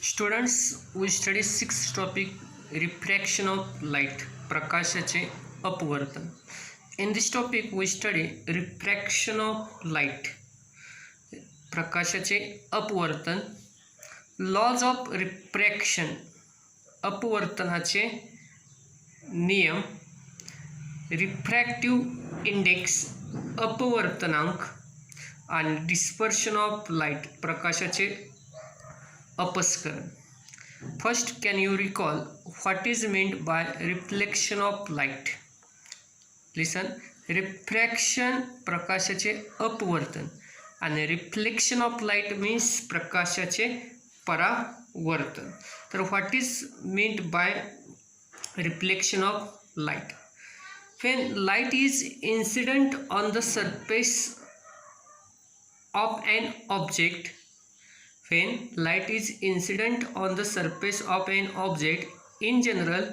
Students, we study sixth topic, refraction of light, प्रकाशाचे अपवर्तन. In this topic we study refraction of light, प्रकाशाचे अपवर्तन, laws of refraction, अपवर्तनाचे नियम, refractive index, अपवर्तनांक आणि dispersion of light, प्रकाशाचे अपस्करण. First, can you recall what is meant by reflection of light? Listen, refraction प्रकाशाचे अपवर्तन आणि reflection of light means प्रकाशाचे परावर्तन. तर what is meant by reflection of light? When light is incident on the surface of an object, when light is incident on the surface of an object, in general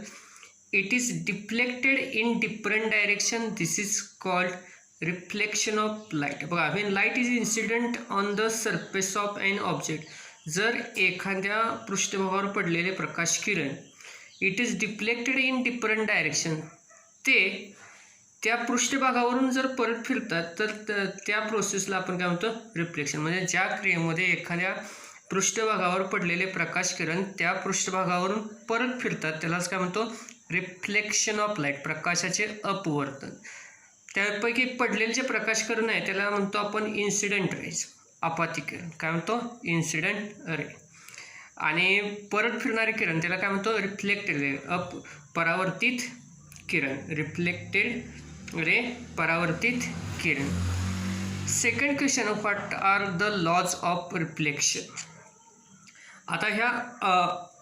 it is deflected in different direction. This is called reflection of light. बघा, when light is incident on the surface of an object, जर एखाद्या पृष्ठभागावर पडलेले प्रकाश किरण it is deflected in different direction, ते त्या पृष्ठभागावरून जर परत फिरतात तर त्या प्रोसेसला आपण काय म्हणतो, रिफ्लेक्शन. म्हणजे ज्या क्रियेमध्ये एखाद्या पृष्ठभागावर पडलेले प्रकाश किरण त्या पृष्ठभागावरून परत फिरतात त्यालाच काय म्हणतो, रिफ्लेक्शन ऑफ लाईट, प्रकाशाचे अपवर्तन. त्यापैकी पडलेले जे प्रकाश किरण आहे त्याला म्हणतो आपण इन्सिडेंट रेज, आपाती किरण. काय म्हणतो, इन्सिडेंट रे. आणि परत फिरणारे किरण त्याला काय म्हणतो, रिफ्लेक्टेड रे, परावर्तित किरण, रिफ्लेक्टेड रे, परावर्तित किरण. Second question, what are the laws of reflection. आता ह्या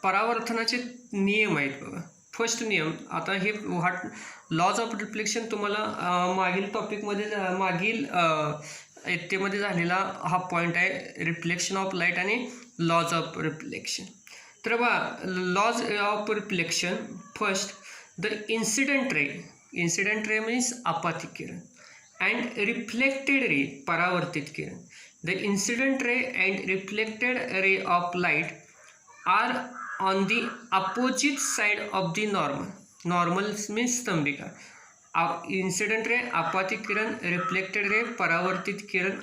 परावर्तनाचे नियम आहेत बघा. फर्स्ट नियम, आता हे व्हॉट लॉज ऑफ रिफ्लेक्शन तुम्हाला मागील टॉपिकमध्ये मागील इयत्तेमध्ये झालेला हा पॉईंट आहे, रिफ्लेक्शन ऑफ लाईट आणि लॉज ऑफ रिफ्लेक्शन. तर बघा, laws of reflection, first the incident ray means आपाती किरण, and reflected ray, परावर्तित किरण. The incident ray and reflected ray of light are on the opposite side of the normal. Normal means स्तंभिका. Incident ray आपाती Kiran, reflected ray परावर्तित किरण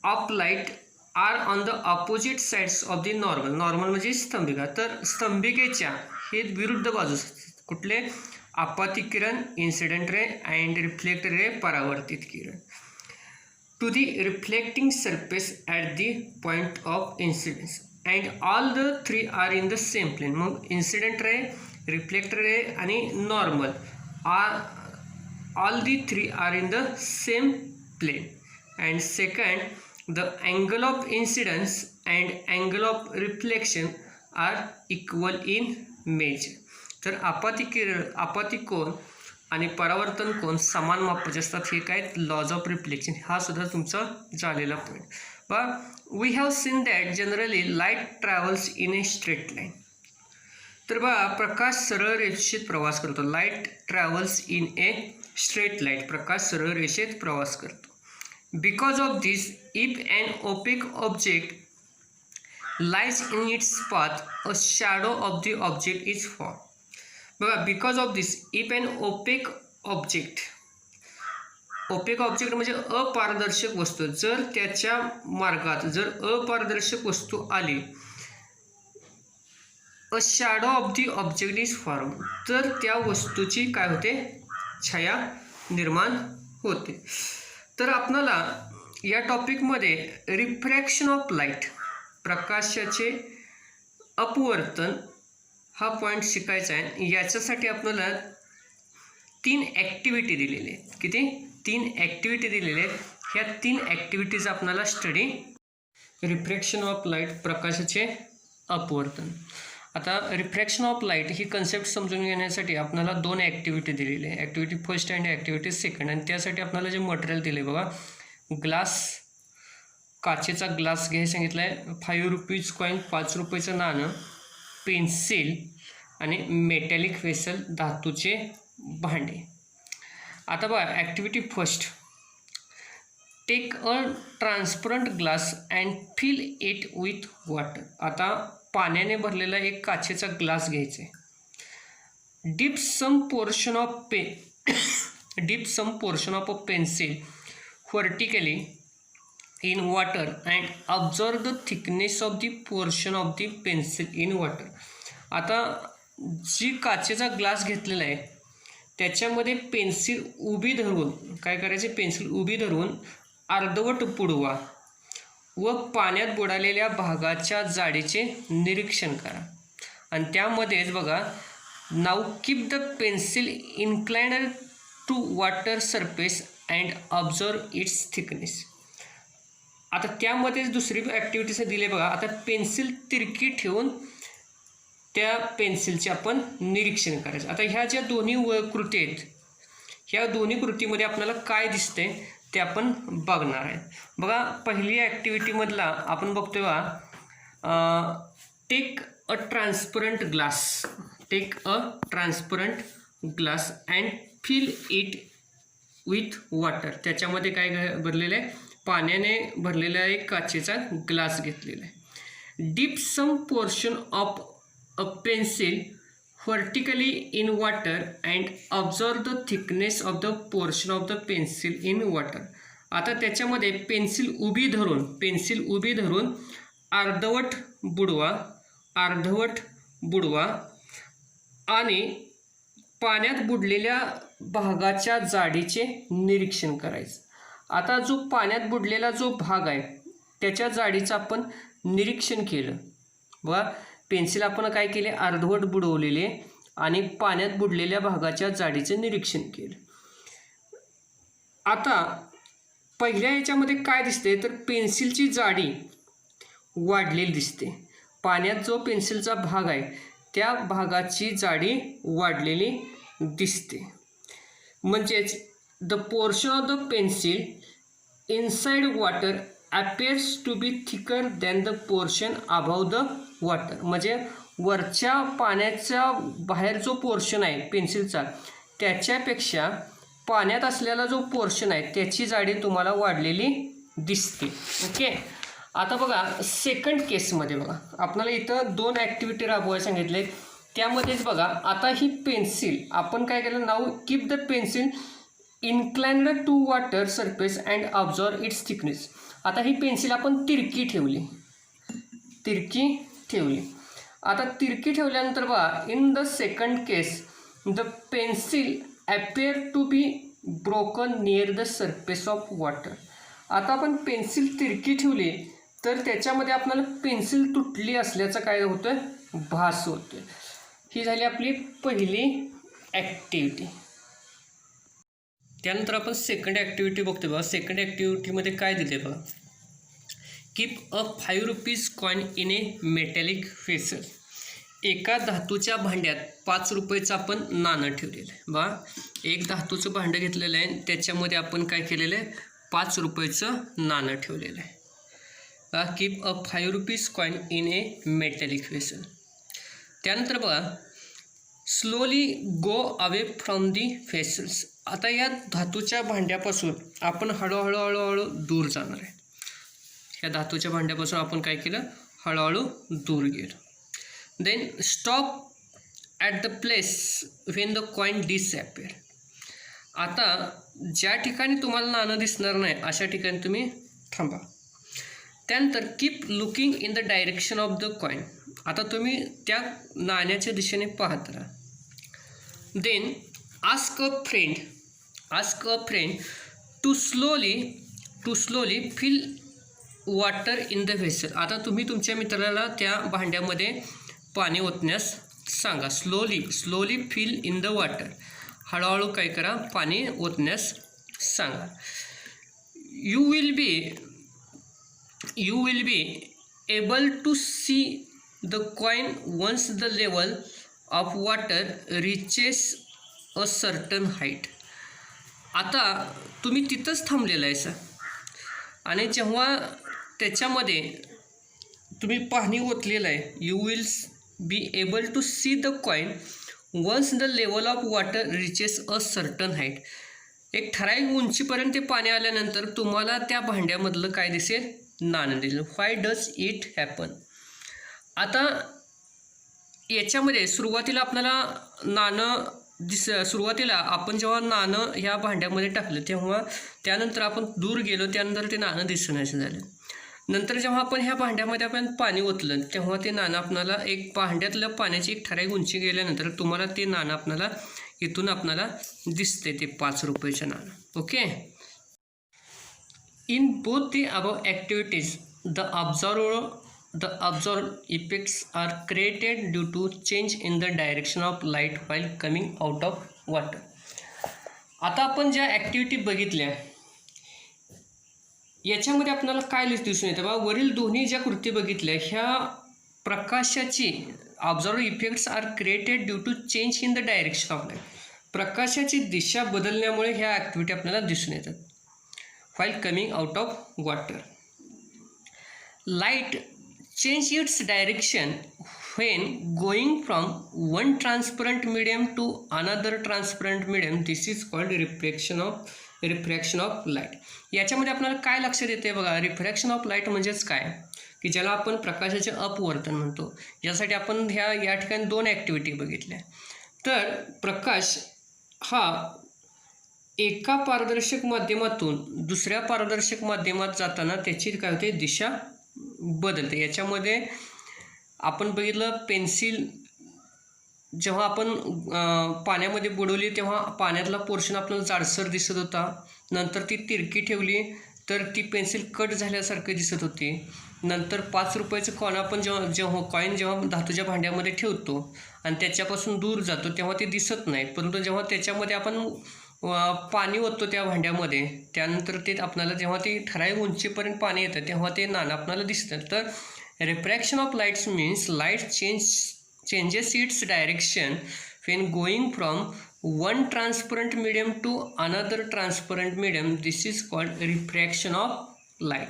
of light are on the opposite sides of the normal. Normal म्हणजे स्तंभिका. तर स्तंभिकेच्या हे विरुद्ध बाजूस कुठले, आपाती किरण incident ray and reflected ray परावर्तित किरण, to the reflecting surface at the point of incidence and all the three are in the same plane. मग इन्सिडेंट रे, रिफ्लेक्टेड रे आणि normal are all the three are in the same plane. And second, the angle of incidence and angle of reflection are equal in measure. तर आपाती कोन आणि परावर्तन कोन समान मापाचे असतात. हे काय, लॉज ऑफ रिफ्लेक्शन. हा सुद्धा तुमचा झालेला पॉईंट. बघा, we have seen that generally light travels in a straight line. तर बघा, प्रकाश सरळ रेषेत प्रवास करतो. Light travels in a straight light, प्रकाश सरळ रेषेत प्रवास करतो. Because of this, if an opaque object lies in its path, a shadow of the object is form. बघा, because of this, if an opaque object म्हणजे अपारदर्शक वस्तू, जर त्याच्या मार्गात जर अपारदर्शक वस्तू आली, a shadow of the object is form, तर त्या वस्तूची काय होते, छाया निर्माण होते. तर आपल्याला या टॉपिकमध्ये रिफ्रॅक्शन ऑफ लाईट, प्रकाशाचे अपवर्तन, हा पॉईंट शिकायचा आहे. याच्यासाठी आपल्याला 3 ॲक्टिव्हिटी दिलेले आहेत. किती, 3 ॲक्टिव्हिटी दिलेले आहेत. ह्या 3 ॲक्टिव्हिटीज आपल्याला स्टडी, रिफ्रॅक्शन ऑफ लाईट, प्रकाशाचे अपवर्तन. आता refraction of light he concept समजून घेण्यासाठी आपल्याला 2 ॲक्टिव्हिटी दिलेली आहे, activity first and activity second. आणि त्यासाठी आपल्याला जे मटेरियल दिले बघा, ग्लास, काचेचा ग्लास घ्यायला सांगितलं आहे, 5 रुपीज कॉईन, 5 रुपयाचं नाणं, पेन्सिल आणि मेटॅलिक वेसल, धातूचे भांडे. आता बघा, activity first, take a transparent glass and fill it with water. आता पाण्याने भरलेला एक काचेचा ग्लास घ्यायचा आहे. Dip some portion of a pencil vertically in water and observe the thickness of the portion of the pencil in water. आता जी काचेचा glass घेतलेला आहे त्याच्यामध्ये पेन्सिल उभी धरून काय करायचे, पेन्सिल उभी धरून अर्धवट बुडवा व पाण्यात बुडालेल्या भागाच्या जाडीचे निरीक्षण करा. आणि त्यामध्येच बघा, now keep the pencil inclined to water surface and observe its thickness. आता त्यामध्येच दुसरी ॲक्टिव्हिटीज दिली बघा. आता पेन्सिल तिरकी ठेवून त्या पेन्सिलचे आपण निरीक्षण करायचं. आता ह्या ज्या दोन्ही कृती आहेत, ह्या दोन्ही कृतीमध्ये आपल्याला काय दिसतंय ते आपण बघणार आहे. बघा, पहिली ॲक्टिव्हिटीमधला आपण बघतोय बघा, take a transparent glass and fill it with water. त्याच्यामध्ये काय भरलेलं आहे, पाण्याने भरलेला एक काचेचा ग्लास घेतलेला आहे. Dip some portion of a pencil vertically in water and observe the thickness of the portion of the pencil in water. आता त्याच्यामध्ये पेन्सिल उभी धरून अर्धवट बुडवा आणि पाण्यात बुडलेल्या भागाच्या जाडीचे निरीक्षण करायचं. आता जो पाण्यात बुडलेला जो भाग आहे त्याच्या जाडीचं आपण निरीक्षण केलं. बघा, पेन्सिल आपण काय केले, अर्धवट बुडवलेले आणि पाण्यात बुडलेल्या भागाच्या जाडीचे निरीक्षण केलं. आता पहिल्या ह्याच्यामध्ये काय दिसते तर पेन्सिलची जाडी वाढलेली दिसते. पाण्यात जो पेन्सिलचा भाग आहे त्या भागाची जाडी वाढलेली दिसते. म्हणजेच the portion of the pencil inside water appears to be thicker than the portion above the water. म्हणजे वरच्या पाण्याच्या बाहेर जो पोर्शन आहे पेन्सिलचा त्याच्यापेक्षा पाण्यात असलेला जो पोर्शन आहे त्याची जाडी तुम्हाला वाढलेली दिसते. ओके. आता बघा, सेकंड केसमध्ये बघा, आपल्याला इथं दोन ॲक्टिव्हिटी राबवायला सांगितले. त्यामध्येच बघा, आता ही पेन्सिल आपण काय केलं, now keep the pencil inclined to water surface and observe its thickness. आता ही पेन्सिल आपण तिरकी ठेवली. आता तिरकी ठेवल्यानंतर बघा, in the second case the pencil appear to be broken near the surface of water. आता आपण पेन्सिल तिरकी ठेवली तर त्याच्यामध्ये आपल्याला पेन्सिल तुटली असल्याचं काय होतं, भास होतोय. ही झाली आपली पहिली ॲक्टिव्हिटी. त्यानंतर आपण सेकंड ॲक्टिव्हिटी बघतो बघा. सेकंड ॲक्टिव्हिटीमध्ये काय दिले बघा, keep a 5 rupees coin in A metallic vessel. एका धातूच्या भांड्यात 5 रुपयाचं आपण नाणं ठेवलेलं आहे. बघा, एक धातूचं भांडं घेतलेलं आहे, त्याच्यामध्ये आपण काय केलेलं आहे, 5 रुपयाचं नाणं ठेवलेलं आहे. बघा, keep a 5 rupees coin in A metallic vessel. त्यानंतर बघा, slowly go away from the vessels. आता या धातूच्या भांड्यापासून आपण हळूहळू दूर जाणार आहे. या धातूच्या भांड्यापासून आपण काय केलं, हळूहळू दूर गेलो. Then stop at the place when the coin disappear. आता ज्या ठिकाणी तुम्हाला नाणं दिसणार नाही अशा ठिकाणी तुम्ही थांबा. त्यानंतर keep looking in the direction of the coin. आता तुम्ही त्या नाण्याच्या दिशेने पाहत राहा. Then ask a friend to slowly fill water in the vessel. आता तुम्ही तुमच्या मित्राला त्या भांड्यामध्ये पाणी ओतण्यास सांगा. Slowly fill in the water. हळूहळू काय करा, पाणी ओतण्यास सांगा. You will be able to see the coin once the level of water reaches a certain height. आता तुम्ही तिथंच थांबलेला आहे सर, आणि जेव्हा त्याच्यामध्ये तुम्ही पाणी ओतलेलं आहे, you will be able to see the coin once the level of water reaches a certain height. एक ठराविक उंचीपर्यंत ते पाणी आल्यानंतर तुम्हाला त्या भांड्यामधलं काय दिसेल, नाणं दिसेल. व्हाय डज इट हॅपन. आता याच्यामध्ये सुरुवातीला आपल्याला नाणं सुरुवातीला आपण जेव्हा नाणं ह्या भांड्यामध्ये टाकलं तेव्हा त्यानंतर आपण दूर गेलो, त्यानंतर ते नाणं दिसण्याचं झालं. नंतर जेव्हा आपण ह्या भांड्यामध्ये आपण पाणी ओतलं तेव्हा ते नाणं आपल्याला एक भांड्यातलं पाण्याची एक ठराविक उंची गेल्यानंतर तुम्हाला ते नाणं आपल्याला इथून आपल्याला दिसते, ते 5 रुपयाचं नाणं. Okay. In both the above activities the observed effects are created due to change in the direction of light while coming out of water. आता आपण ज्या ॲक्टिव्हिटी बघितल्या याच्यामध्ये आपल्याला काय दिसून येतं बा, वरील दोन्ही ज्या कृती बघितल्या ह्या प्रकाशाची observed effects are created due to change in the direction of light. प्रकाशाची दिशा बदलण्यामुळे ह्या ॲक्टिव्हिटी आपल्याला दिसून येतात. While coming out of water, light change its direction when going from one transparent medium to another transparent medium. This is called refraction of light. याच्यामध्ये आपल्याला काय लक्षात येते बघा, रिफ्रॅक्शन ऑफ लाईट म्हणजेच काय की ज्याला आपण प्रकाशाचे अपवर्तन म्हणतो. यासाठी आपण या ठिकाणी 2 ॲक्टिव्हिटी बघितल्या. तर प्रकाश हा एका पारदर्शक माध्यमातून दुसऱ्या पारदर्शक माध्यमात जाताना त्याची काय होते, दिशा बदलते. याच्यामध्ये आपण बघितलं पेन्सिल जेव्हा आपण पाण्यामध्ये बुडवली तेव्हा पाण्यातला पोर्शन आपल्याला जाडसर दिसत होता. नंतर ती तिरकी ठेवली तर ती पेन्सिल कट झाल्यासारखं दिसत होती. नंतर 5 रुपयाचं कॉइन आपण जेव्हा धातूच्या भांड्यामध्ये ठेवतो आणि त्याच्यापासून दूर जातो तेव्हा ते दिसत नाही, परंतु जेव्हा त्याच्यामध्ये आपण पाणी ओततो त्या भांड्यामध्ये त्यानंतर ते आपल्याला जेव्हा ते ठराविक उंचीपर्यंत पाणी येतं तेव्हा ते नाणं आपल्याला दिसतं. तर refraction of lights means light changes its direction when going from one transparent medium to another transparent medium. This is called refraction of light.